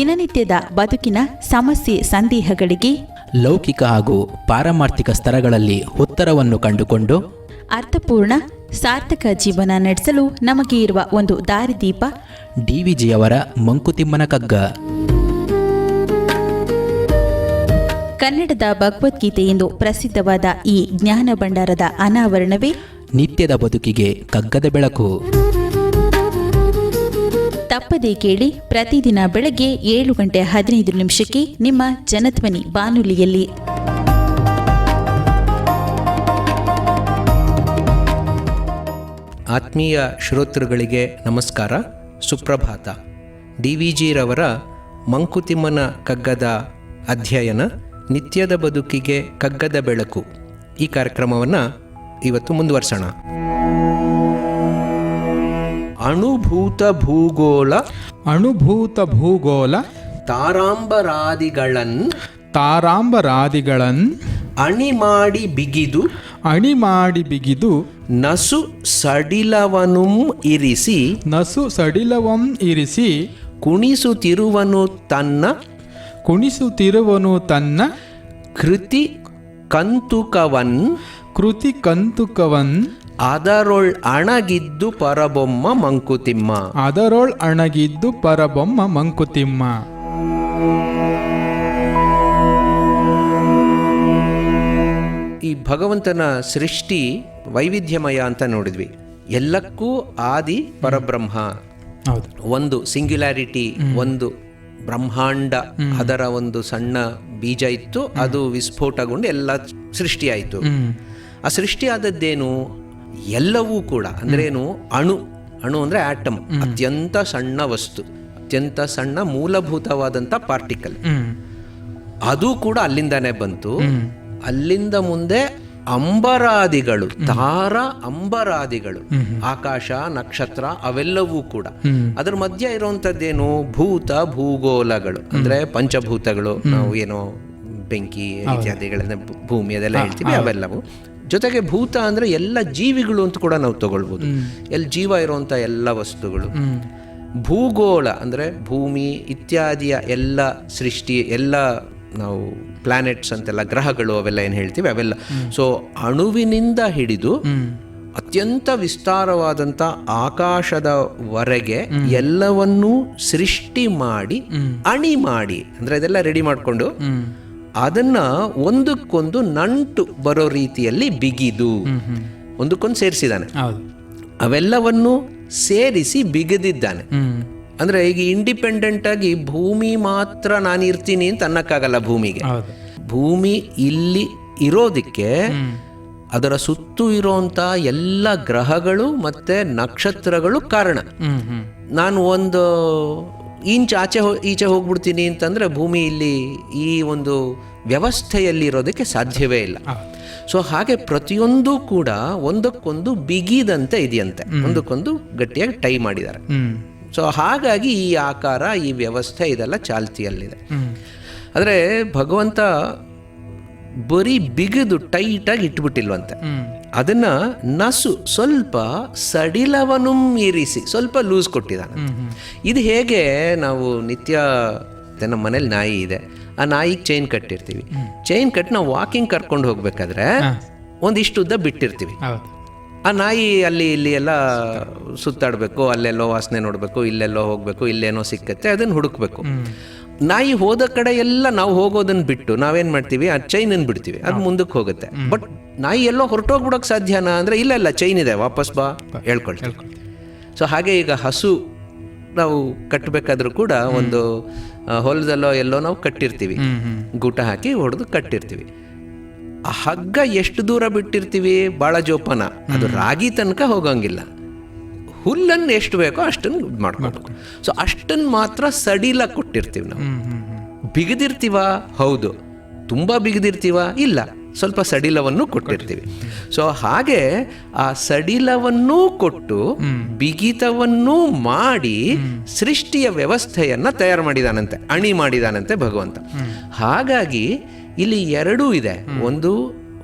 ದಿನನಿತ್ಯದ ಬದುಕಿನ ಸಮಸ್ಯೆ ಸಂದೇಹಗಳಿಗೆ ಲೌಕಿಕ ಹಾಗೂ ಪಾರಮಾರ್ಥಿಕ ಸ್ತರಗಳಲ್ಲಿ ಉತ್ತರವನ್ನು ಕಂಡುಕೊಂಡು ಅರ್ಥಪೂರ್ಣ ಸಾರ್ಥಕ ಜೀವನ ನಡೆಸಲು ನಮಗೆ ಇರುವ ಒಂದು ದಾರಿದೀಪ ಡಿವಿಜಿಯವರ ಮಂಕುತಿಮ್ಮನ ಕಗ್ಗ. ಕನ್ನಡದ ಭಗವದ್ಗೀತೆ ಎಂದು ಪ್ರಸಿದ್ಧವಾದ ಈ ಜ್ಞಾನ ಭಂಡಾರದ ಅನಾವರಣವೇ ನಿತ್ಯದ ಬದುಕಿಗೆ ಕಗ್ಗದ ಬೆಳಕು. ತಪ್ಪದೇ ಕೇಳಿ, ಪ್ರತಿದಿನ ಬೆಳಗ್ಗೆ 7:15 ನಿಮ್ಮ ಜನಧ್ವನಿ ಬಾನುಲಿಯಲ್ಲಿ. ಆತ್ಮೀಯ ಶ್ರೋತೃಗಳಿಗೆ ನಮಸ್ಕಾರ, ಸುಪ್ರಭಾತ. ಡಿವಿಜಿರವರ ಮಂಕುತಿಮ್ಮನ ಕಗ್ಗದ ಅಧ್ಯಯನ ನಿತ್ಯದ ಬದುಕಿಗೆ ಕಗ್ಗದ ಬೆಳಕು, ಈ ಕಾರ್ಯಕ್ರಮವನ್ನು ಇವತ್ತು ಮುಂದುವರ್ಸೋಣ. ಅಣುಭೂತ ಭೂಗೋಳ ತಾರಾಂಬರಾದಿಗಳನ್ ಅಣಿ ಮಾಡಿ ಬಿಗಿದು ನಸು ಸಡಿಲವಂ ಇರಿಸಿ ಕುಣಿಸುತ್ತಿರುವನು ತನ್ನ ಕೃತಿ ಕಂತುಕವನ್ ಅದರೊಳ್ ಅಣಗಿದ್ದು ಪರಬೊಮ್ಮ ಮಂಕುತಿಮ್ಮ. ಈ ಭಗವಂತನ ಸೃಷ್ಟಿ ವೈವಿಧ್ಯಮಯ ಅಂತ ನೋಡಿದ್ವಿ. ಎಲ್ಲಕ್ಕೂ ಆದಿ ಪರಬ್ರಹ್ಮ, ಒಂದು ಸಿಂಗ್ಯುಲಾರಿಟಿ, ಒಂದು ಬ್ರಹ್ಮಾಂಡ, ಅದರ ಒಂದು ಸಣ್ಣ ಬೀಜ ಇತ್ತು, ಅದು ವಿಸ್ಫೋಟಗೊಂಡು ಎಲ್ಲ ಸೃಷ್ಟಿಯಾಯಿತು. ಆ ಸೃಷ್ಟಿ ಆದದ್ದೇನು? ಎಲ್ಲವೂ ಕೂಡ ಅಂದ್ರೇನು? ಅಣು ಅಂದ್ರೆ ಆಟಮ್, ಅತ್ಯಂತ ಸಣ್ಣ ವಸ್ತು, ಅತ್ಯಂತ ಸಣ್ಣ ಮೂಲಭೂತವಾದಂಥ ಪಾರ್ಟಿಕಲ್. ಅದು ಕೂಡ ಅಲ್ಲಿಂದಾನೇ ಬಂತು. ಅಲ್ಲಿಂದ ಮುಂದೆ ಅಂಬರಾದಿಗಳು, ಅಂಬರಾದಿಗಳು, ಆಕಾಶ, ನಕ್ಷತ್ರ, ಅವೆಲ್ಲವೂ ಕೂಡ. ಅದ್ರ ಮಧ್ಯ ಇರುವಂತದ್ದೇನು? ಭೂಗೋಳಗಳು ಅಂದ್ರೆ ಪಂಚಭೂತಗಳು. ನಾವು ಏನೋ ಬೆಂಕಿ ಇತ್ಯಾದಿಗಳನ್ನ, ಭೂಮಿ ಅದೆಲ್ಲ ಹೇಳ್ತೀವಿ, ಅವೆಲ್ಲವು. ಜೊತೆಗೆ ಭೂತ ಅಂದ್ರೆ ಎಲ್ಲ ಜೀವಿಗಳು ಅಂತ ಕೂಡ ನಾವು ತಗೊಳ್ಬೋದು, ಎಲ್ಲಿ ಜೀವ ಇರುವಂತ ಎಲ್ಲ ವಸ್ತುಗಳು. ಭೂಗೋಳ ಅಂದ್ರೆ ಭೂಮಿ ಇತ್ಯಾದಿಯ ಎಲ್ಲ ಸೃಷ್ಟಿ, ಎಲ್ಲ ನಾವು ಪ್ಲಾನೆಟ್ಸ್ ಅಂತೆಲ್ಲ, ಗ್ರಹಗಳು ಅವೆಲ್ಲ ಏನು ಹೇಳ್ತೀವಿ ಅವೆಲ್ಲ. ಸೊ ಅಣುವಿನಿಂದ ಹಿಡಿದು ಅತ್ಯಂತ ವಿಸ್ತಾರವಾದಂಥ ಆಕಾಶದವರೆಗೆ ಎಲ್ಲವನ್ನೂ ಸೃಷ್ಟಿ ಮಾಡಿ ಅಣಿ ಮಾಡಿ, ಅಂದ್ರೆ ಅದೆಲ್ಲ ರೆಡಿ ಮಾಡಿಕೊಂಡು ಅದನ್ನ ಒಂದಕ್ಕೊಂದು ನಂಟು ಬರೋ ರೀತಿಯಲ್ಲಿ ಬಿಗಿದು ಒಂದಕ್ಕೊಂದು ಸೇರಿಸಿದ್ದಾನೆ. ಅವೆಲ್ಲವನ್ನು ಸೇರಿಸಿ ಬಿಗಿದಿದ್ದಾನೆ. ಅಂದ್ರೆ ಈಗ ಇಂಡಿಪೆಂಡೆಂಟ್ ಆಗಿ ಭೂಮಿ ಮಾತ್ರ ನಾನು ಇರ್ತೀನಿ ಅಂತ ಅನ್ನಕ್ಕಾಗಲ್ಲ. ಭೂಮಿ ಇಲ್ಲಿ ಇರೋದಿಕ್ಕೆ ಅದರ ಸುತ್ತು ಇರೋಂತ ಎಲ್ಲ ಗ್ರಹಗಳು ಮತ್ತೆ ನಕ್ಷತ್ರಗಳು ಕಾರಣ. ನಾನು ಒಂದು ಇಂಚ್ ಈಚೆ ಹೋಗ್ಬಿಡ್ತೀನಿ ಅಂತಂದ್ರೆ ಭೂಮಿ ಇಲ್ಲಿ ಈ ಒಂದು ವ್ಯವಸ್ಥೆಯಲ್ಲಿ ಇರೋದಕ್ಕೆ ಸಾಧ್ಯವೇ ಇಲ್ಲ. ಸೊ ಹಾಗೆ ಪ್ರತಿಯೊಂದು ಕೂಡ ಒಂದಕ್ಕೊಂದು ಬಿಗಿದಂತೆ ಇದೆಯಂತೆ, ಒಂದಕ್ಕೊಂದು ಗಟ್ಟಿಯಾಗಿ ಟೈ ಮಾಡಿದ್ದಾರೆ. ಸೊ ಹಾಗಾಗಿ ಈ ಆಕಾರ, ಈ ವ್ಯವಸ್ಥೆ ಇದೆಲ್ಲ ಚಾಲ್ತಿಯಲ್ಲಿದೆ. ಆದರೆ ಭಗವಂತ ಬರೀ ಬಿಗಿದು ಟೈಟಾಗಿ ಇಟ್ಬಿಟ್ಟಿಲ್ವಂತೆ. ಅದನ್ನ ನಸು ಸ್ವಲ್ಪ ಸಡಿಲವನು ಇರಿಸಿ ಸ್ವಲ್ಪ ಲೂಸ್ ಕೊಟ್ಟಿದ್ದಾನೆ. ಇದು ಹೇಗೆ? ನಾವು ನಿತ್ಯ ನಮ್ಮ ಮನೇಲಿ ನಾಯಿ ಇದೆ, ಆ ನಾಯಿಗೆ ಚೈನ್ ಕಟ್ಟಿರ್ತೀವಿ. ಚೈನ್ ಕಟ್ಟಿ ನಾವು ವಾಕಿಂಗ್ ಕರ್ಕೊಂಡು ಹೋಗ್ಬೇಕಾದ್ರೆ ಒಂದಿಷ್ಟು ಉದ್ದ ಬಿಟ್ಟಿರ್ತೀವಿ. ಆ ನಾಯಿ ಅಲ್ಲಿ ಇಲ್ಲಿ ಎಲ್ಲ ಸುತ್ತಾಡಬೇಕು, ಅಲ್ಲೆಲ್ಲೋ ವಾಸನೆ ನೋಡಬೇಕು, ಇಲ್ಲೆಲ್ಲೋ ಹೋಗಬೇಕು, ಇಲ್ಲೇನೋ ಸಿಕ್ಕತ್ತೆ, ಅದನ್ನು ಹುಡುಕ್ಬೇಕು. ನಾಯಿ ಹೋದ ಕಡೆ ಎಲ್ಲ ನಾವು ಹೋಗೋದನ್ನ ಬಿಟ್ಟು ನಾವೇನ್ ಮಾಡ್ತೀವಿ? ಆ ಚೈನನ್ನು ಬಿಡ್ತೀವಿ, ಅದು ಮುಂದಕ್ಕೆ ಹೋಗುತ್ತೆ. ಬಟ್ ನಾಯಿ ಎಲ್ಲೋ ಹೊರಟೋಗ್ಬಿಡೋಕೆ ಸಾಧ್ಯನಾ ಅಂದ್ರೆ ಇಲ್ಲ, ಚೈನ್ ಇದೆ, ವಾಪಸ್ ಬಾ ಹೇಳ್ಕೊಳ್ತೀವಿ. ಸೊ ಹಾಗೆ ಈಗ ಹಸು ನಾವು ಕಟ್ಟಬೇಕಾದ್ರೂ ಕೂಡ ಒಂದು ಹೊಲದಲ್ಲೋ ಎಲ್ಲೋ ನಾವು ಕಟ್ಟಿರ್ತೀವಿ, ಗೂಟ ಹಾಕಿ ಹೊಡೆದು ಕಟ್ಟಿರ್ತೀವಿ. ಆ ಹಗ್ಗ ಎಷ್ಟು ದೂರ ಬಿಟ್ಟಿರ್ತೀವಿ? ಭಾಳ ಜೋಪಾನ, ಅದು ರಾಗಿ ತನಕ ಹೋಗಂಗಿಲ್ಲ. ಹುಲ್ಲನ್ನು ಎಷ್ಟು ಬೇಕೋ ಅಷ್ಟನ್ನು ಮಾಡ್ಕೊಬೇಕು. ಸೊ ಅಷ್ಟನ್ನು ಮಾತ್ರ ಸಡಿಲ ಕೊಟ್ಟಿರ್ತೀವಿ ನಾವು. ಬಿಗಿದಿರ್ತೀವ? ಹೌದು. ತುಂಬ ಬಿಗಿದಿರ್ತೀವ? ಇಲ್ಲ, ಸ್ವಲ್ಪ ಸಡಿಲವನ್ನು ಕೊಟ್ಟಿರ್ತೀವಿ. ಸೊ ಹಾಗೆ ಆ ಸಡಿಲವನ್ನೂ ಕೊಟ್ಟು ಬಿಗಿತವನ್ನೂ ಮಾಡಿ ಸೃಷ್ಟಿಯ ವ್ಯವಸ್ಥೆಯನ್ನ ತಯಾರು ಮಾಡಿದಾನಂತೆ, ಅಣಿ ಮಾಡಿದಾನಂತೆ ಭಗವಂತ. ಹಾಗಾಗಿ ಇಲ್ಲಿ ಎರಡೂ ಇದೆ. ಒಂದು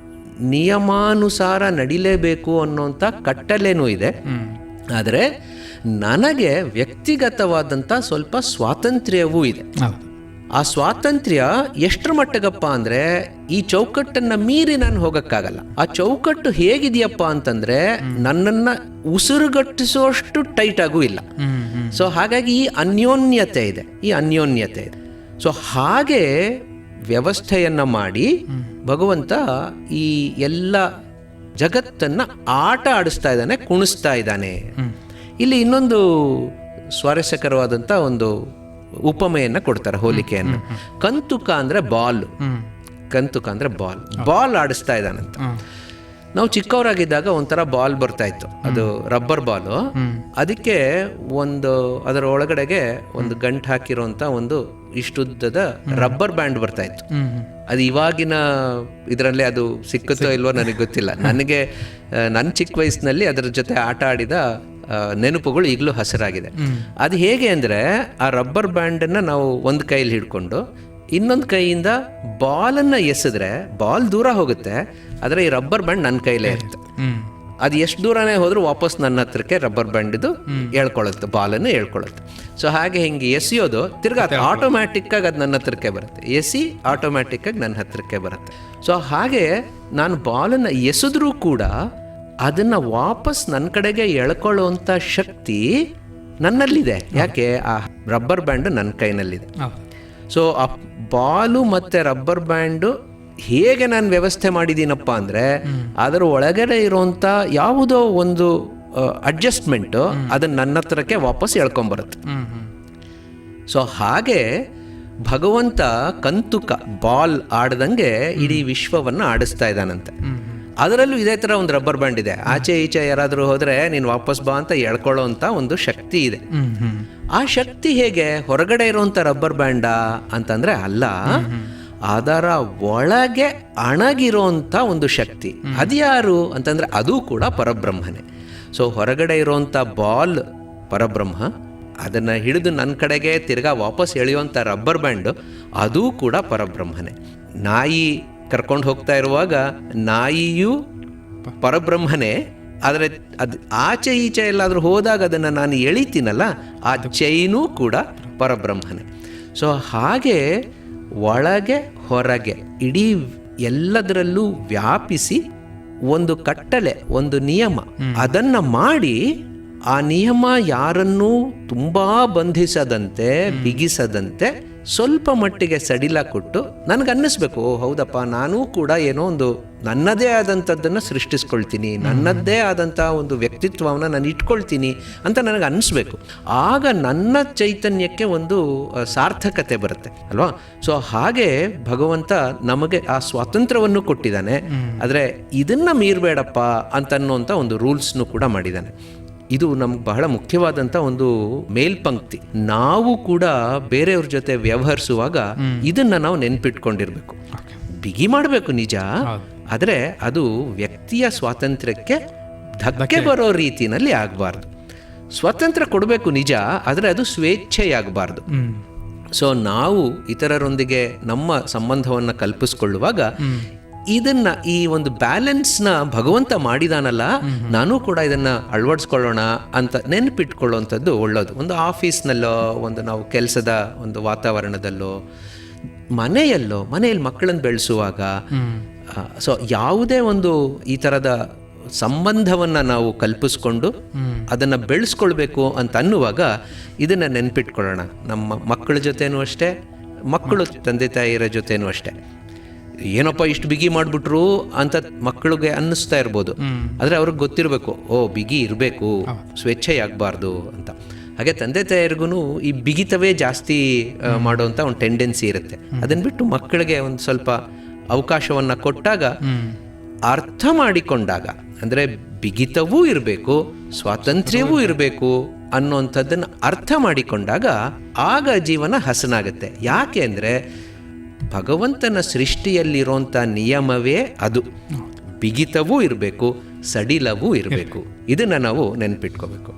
ನಿಯಮಾನುಸಾರ ನಡಿಲೇಬೇಕು ಅನ್ನೋಂಥ ಕಟ್ಟಲೆನೂ ಇದೆ, ಆದರೆ ನನಗೆ ವ್ಯಕ್ತಿಗತವಾದಂಥ ಸ್ವಲ್ಪ ಸ್ವಾತಂತ್ರ್ಯವೂ ಇದೆ. ಆ ಸ್ವಾತಂತ್ರ್ಯ ಎಷ್ಟರ ಮಟ್ಟಿಗಪ್ಪ ಅಂದರೆ ಈ ಚೌಕಟ್ಟನ್ನು ಮೀರಿ ನಾನು ಹೋಗೋಕ್ಕಾಗಲ್ಲ. ಆ ಚೌಕಟ್ಟು ಹೇಗಿದೆಯಪ್ಪ ಅಂತಂದರೆ ನನ್ನನ್ನು ಉಸಿರುಗಟ್ಟಿಸೋಷ್ಟು ಟೈಟಾಗೂ ಇಲ್ಲ. ಸೊ ಹಾಗಾಗಿ ಈ ಅನ್ಯೋನ್ಯತೆ ಇದೆ. ಸೊ ಹಾಗೆ ವ್ಯವಸ್ಥೆಯನ್ನು ಮಾಡಿ ಭಗವಂತ ಈ ಎಲ್ಲ ಜಗತ್ತನ್ನು ಆಟ ಆಡಿಸ್ತಾ ಇದ್ದಾನೆ, ಕುಣಿಸ್ತಾ ಇದ್ದಾನೆ. ಇಲ್ಲಿ ಇನ್ನೊಂದು ಸ್ವಾರಸ್ಯಕರವಾದಂಥ ಒಂದು ಉಪಮೆಯನ್ನು ಕೊಡ್ತಾರೆ, ಹೋಲಿಕೆಯನ್ನು. ಕಂತುಕ ಅಂದರೆ ಬಾಲ್, ಬಾಲ್ ಆಡಿಸ್ತಾ ಇದ್ದಾನಂತ. ನಾವು ಚಿಕ್ಕವರಾಗಿದ್ದಾಗ ಒಂಥರ ಬಾಲ್ ಬರ್ತಾ ಇತ್ತು, ಅದು ರಬ್ಬರ್ ಬಾಲು. ಅದಕ್ಕೆ ಅದರ ಒಳಗಡೆಗೆ ಒಂದು ಗಂಟು ಹಾಕಿರೋಂಥ ಒಂದು ಇಷ್ಟುದ್ದದ ರಬ್ಬರ್ ಬ್ಯಾಂಡ್ ಬರ್ತಾ ಇತ್ತು. ಅದು ಇವಾಗಿನ ಇದರಲ್ಲೇ ಅದು ಸಿಕ್ಕುತ್ತೋ ಇಲ್ವೋ ನನಗೆ ಗೊತ್ತಿಲ್ಲ. ನನಗೆ ನನ್ನ ಚಿಕ್ಕ ವಯಸ್ಸಿನಲ್ಲಿ ಅದರ ಜೊತೆ ಆಟ ಆಡಿದ ನೆನಪುಗಳು ಈಗಲೂ ಹಸಿರಾಗಿದೆ. ಅದು ಹೇಗೆ ಅಂದರೆ ಆ ರಬ್ಬರ್ ಬ್ಯಾಂಡನ್ನು ನಾವು ಒಂದು ಕೈಯಲ್ಲಿ ಹಿಡ್ಕೊಂಡು ಇನ್ನೊಂದು ಕೈಯಿಂದ ಬಾಲನ್ನು ಎಸೆದ್ರೆ ಬಾಲ್ ದೂರ ಹೋಗುತ್ತೆ, ಆದರೆ ಈ ರಬ್ಬರ್ ಬ್ಯಾಂಡ್ ನನ್ನ ಕೈಲೇ ಇರುತ್ತೆ. ಅದು ಎಷ್ಟು ದೂರನೇ ಹೋದ್ರೂ ವಾಪಸ್ ನನ್ನ ಹತ್ರಕ್ಕೆ ರಬ್ಬರ್ ಬ್ಯಾಂಡಿದು ಹೇಳ್ಕೊಳ್ಳುತ್ತೆ, ಬಾಲನ್ನು ಹೇಳ್ಕೊಳ್ಳುತ್ತೆ. ಸೊ ಹಾಗೆ ಹಿಂಗೆ ಎಸೆಯೋದು ತಿರ್ಗಾ ಆಟೋಮ್ಯಾಟಿಕ್ಕಾಗಿ ಅದು ನನ್ನ ಹತ್ರಕ್ಕೆ ಬರುತ್ತೆ, ಆಟೋಮ್ಯಾಟಿಕ್ಕಾಗಿ ನನ್ನ ಹತ್ರಕ್ಕೆ ಬರುತ್ತೆ. ಸೊ ಹಾಗೆ ನಾನು ಬಾಲನ್ನು ಎಸೆದ್ರೂ ಕೂಡ ಅದನ್ನು ವಾಪಸ್ ನನ್ನ ಕಡೆಗೆ ಎಳ್ಕೊಳ್ಳುವಂಥ ಶಕ್ತಿ ನನ್ನಲ್ಲಿದೆ. ಯಾಕೆ? ಆ ರಬ್ಬರ್ ಬ್ಯಾಂಡು ನನ್ನ ಕೈನಲ್ಲಿದೆ. ಸೊ ಆ ಬಾಲು ಮತ್ತು ರಬ್ಬರ್ ಬ್ಯಾಂಡು ಹೇಗೆ ನಾನು ವ್ಯವಸ್ಥೆ ಮಾಡಿದ್ದೀನಪ್ಪ ಅಂದರೆ ಅದರ ಒಳಗಡೆ ಇರೋಂಥ ಯಾವುದೋ ಒಂದು ಅಡ್ಜಸ್ಟ್ಮೆಂಟು ಅದನ್ನು ನನ್ನ ಹತ್ರಕ್ಕೆ ವಾಪಸ್ ಎಳ್ಕೊಂಬರುತ್ತೆ. ಸೊ ಹಾಗೆ ಭಗವಂತ ಕಂತುಕ ಬಾಲ್ ಆಡ್ದಂಗೆ ಇಡೀ ವಿಶ್ವವನ್ನು ಆಡಿಸ್ತಾ ಇದ್ದಾನಂತೆ. ಅದರಲ್ಲೂ ಇದೇ ಥರ ಒಂದು ರಬ್ಬರ್ ಬ್ಯಾಂಡ್ ಇದೆ. ಆಚೆ ಈಚೆ ಯಾರಾದರೂ ಹೋದರೆ ನೀನು ವಾಪಸ್ ಬಾ ಅಂತ ಹೇಳ್ಕೊಳ್ಳೋ ಅಂತ ಒಂದು ಶಕ್ತಿ ಇದೆ. ಆ ಶಕ್ತಿ ಹೇಗೆ? ಹೊರಗಡೆ ಇರುವಂಥ ರಬ್ಬರ್ ಬ್ಯಾಂಡಾ ಅಂತಂದರೆ ಅಲ್ಲ, ಅದರ ಒಳಗೆ ಅಣಗಿರೋಂಥ ಒಂದು ಶಕ್ತಿ. ಅದು ಯಾರು ಅಂತಂದರೆ ಅದು ಕೂಡ ಪರಬ್ರಹ್ಮನೇ. ಸೊ ಹೊರಗಡೆ ಇರೋಂಥ ಬಾಲ್ ಪರಬ್ರಹ್ಮ, ಅದನ್ನು ಹಿಡಿದು ನನ್ನ ಕಡೆಗೆ ತಿರ್ಗಾ ವಾಪಸ್ ಎಳೆಯುವಂಥ ರಬ್ಬರ್ ಬ್ಯಾಂಡು ಅದೂ ಕೂಡ ಪರಬ್ರಹ್ಮನೇ. ನಾಯಿ ಕರ್ಕೊಂಡು ಹೋಗ್ತಾ ಇರುವಾಗ ನಾಯಿಯೂ ಪರಬ್ರಹ್ಮನೇ, ಆದರೆ ಅದು ಆಚೆ ಈಚೆ ಎಲ್ಲಾದರೂ ಹೋದಾಗ ಅದನ್ನು ನಾನು ಎಳಿತೀನಲ್ಲ, ಆ ಚೈನೂ ಕೂಡ ಪರಬ್ರಹ್ಮನೇ. ಸೊ ಹಾಗೆ ಒಳಗೆ ಹೊರಗೆ ಇಡೀ ಎಲ್ಲದರಲ್ಲೂ ವ್ಯಾಪಿಸಿ ಒಂದು ಕಟ್ಟಳೆ, ಒಂದು ನಿಯಮ ಅದನ್ನು ಮಾಡಿ, ಆ ನಿಯಮ ಯಾರನ್ನೂ ತುಂಬ ಬಂಧಿಸದಂತೆ, ಬಿಗಿಸದಂತೆ ಸ್ವಲ್ಪ ಮಟ್ಟಿಗೆ ಸಡಿಲ ಕೊಟ್ಟು ನನಗನ್ನಿಸ್ಬೇಕು, ಹೌದಪ್ಪ ನಾನೂ ಕೂಡ ಏನೋ ಒಂದು ನನ್ನದೇ ಆದಂಥದ್ದನ್ನು ಸೃಷ್ಟಿಸ್ಕೊಳ್ತೀನಿ, ನನ್ನದೇ ಆದಂಥ ಒಂದು ವ್ಯಕ್ತಿತ್ವವನ್ನು ನಾನು ಇಟ್ಕೊಳ್ತೀನಿ ಅಂತ ನನಗೆ ಅನ್ನಿಸ್ಬೇಕು. ಆಗ ನನ್ನ ಚೈತನ್ಯಕ್ಕೆ ಒಂದು ಸಾರ್ಥಕತೆ ಬರುತ್ತೆ ಅಲ್ವಾ? ಸೊ ಹಾಗೆ ಭಗವಂತ ನಮಗೆ ಆ ಸ್ವಾತಂತ್ರ್ಯವನ್ನು ಕೊಟ್ಟಿದ್ದಾನೆ. ಆದರೆ ಇದನ್ನು ಮೀರಬೇಡಪ್ಪ ಅಂತನ್ನುವಂಥ ಒಂದು ರೂಲ್ಸ್ನು ಕೂಡ ಮಾಡಿದ್ದಾನೆ. ಇದು ನಮ್ಗೆ ಬಹಳ ಮುಖ್ಯವಾದಂಥ ಒಂದು ಮೇಲ್ಪಂಕ್ತಿ. ನಾವು ಕೂಡ ಬೇರೆಯವ್ರ ಜೊತೆ ವ್ಯವಹರಿಸುವಾಗ ಇದನ್ನು ನಾವು ನೆನ್ಪಿಟ್ಕೊಂಡಿರ್ಬೇಕು. ಬಿಗಿ ಮಾಡಬೇಕು ನಿಜ, ಆದರೆ ಅದು ವ್ಯಕ್ತಿಯ ಸ್ವಾತಂತ್ರ್ಯಕ್ಕೆ ಧಕ್ಕೆ ಬರೋ ರೀತಿಯಲ್ಲಿ ಆಗಬಾರ್ದು. ಸ್ವಾತಂತ್ರ್ಯ ಕೊಡಬೇಕು ನಿಜ, ಆದರೆ ಅದು ಸ್ವೇಚ್ಛೆಯಾಗಬಾರ್ದು. ಸೊ ನಾವು ಇತರರೊಂದಿಗೆ ನಮ್ಮ ಸಂಬಂಧವನ್ನು ಕಲ್ಪಿಸ್ಕೊಳ್ಳುವಾಗ ಇದನ್ನ, ಈ ಒಂದು ಬ್ಯಾಲೆನ್ಸ್ನ ಭಗವಂತ ಮಾಡಿದಾನಲ್ಲ, ನಾನು ಕೂಡ ಇದನ್ನ ಅಳವಡಿಸ್ಕೊಳ್ಳೋಣ ಅಂತ ನೆನಪಿಟ್ಕೊಳ್ಳುವಂಥದ್ದು ಒಳ್ಳೆಯದು. ಒಂದು ಆಫೀಸ್ನಲ್ಲೋ, ಒಂದು ನಾವು ಕೆಲಸದ ಒಂದು ವಾತಾವರಣದಲ್ಲೋ, ಮನೆಯಲ್ಲಿ ಮಕ್ಕಳನ್ನು ಬೆಳೆಸುವಾಗ, ಸೊ ಯಾವುದೇ ಒಂದು ಈ ಥರದ ಸಂಬಂಧವನ್ನು ನಾವು ಕಲ್ಪಿಸ್ಕೊಂಡು ಅದನ್ನು ಬೆಳೆಸ್ಕೊಳ್ಬೇಕು ಅಂತ ಅನ್ನುವಾಗ ಇದನ್ನು ನೆನಪಿಟ್ಕೊಳ್ಳೋಣ. ನಮ್ಮ ಮಕ್ಕಳ ಜೊತೆನೂ ಅಷ್ಟೇ, ಮಕ್ಕಳು ತಂದೆ ತಾಯಿಯರ ಜೊತೆನೂ ಅಷ್ಟೇ. ಏನಪ್ಪ ಇಷ್ಟು ಬಿಗಿ ಮಾಡಿಬಿಟ್ರು ಅಂತ ಮಕ್ಕಳಿಗೆ ಅನ್ನಿಸ್ತಾ ಇರ್ಬೋದು, ಆದರೆ ಅವ್ರಿಗೆ ಗೊತ್ತಿರಬೇಕು, ಬಿಗಿ ಇರಬೇಕು, ಸ್ವೇಚ್ಛೆಯಾಗಬಾರ್ದು ಅಂತ. ಹಾಗೆ ತಂದೆ ತಾಯಿರಿಗೂ ಈ ಬಿಗಿತವೇ ಜಾಸ್ತಿ ಮಾಡುವಂಥ ಒಂದು ಟೆಂಡೆನ್ಸಿ ಇರುತ್ತೆ. ಅದನ್ನು ಬಿಟ್ಟು ಮಕ್ಕಳಿಗೆ ಒಂದು ಸ್ವಲ್ಪ ಅವಕಾಶವನ್ನು ಕೊಟ್ಟಾಗ, ಅರ್ಥ ಮಾಡಿಕೊಂಡಾಗ, ಅಂದರೆ ಬಿಗಿತವೂ ಇರಬೇಕು, ಸ್ವಾತಂತ್ರ್ಯವೂ ಇರಬೇಕು ಅನ್ನೋಂಥದ್ದನ್ನು ಅರ್ಥ ಮಾಡಿಕೊಂಡಾಗ ಆಗ ಜೀವನ ಹಸನಾಗುತ್ತೆ. ಯಾಕೆ ಅಂದರೆ ಭಗವಂತನ ಸೃಷ್ಟಿಯಲ್ಲಿರೋಂಥ ನಿಯಮವೇ ಅದು. ಬಿಗಿತವೂ ಇರಬೇಕು, ಸಡಿಲವೂ ಇರಬೇಕು. ಇದನ್ನು ನಾವು ನೆನಪಿಟ್ಕೋಬೇಕು.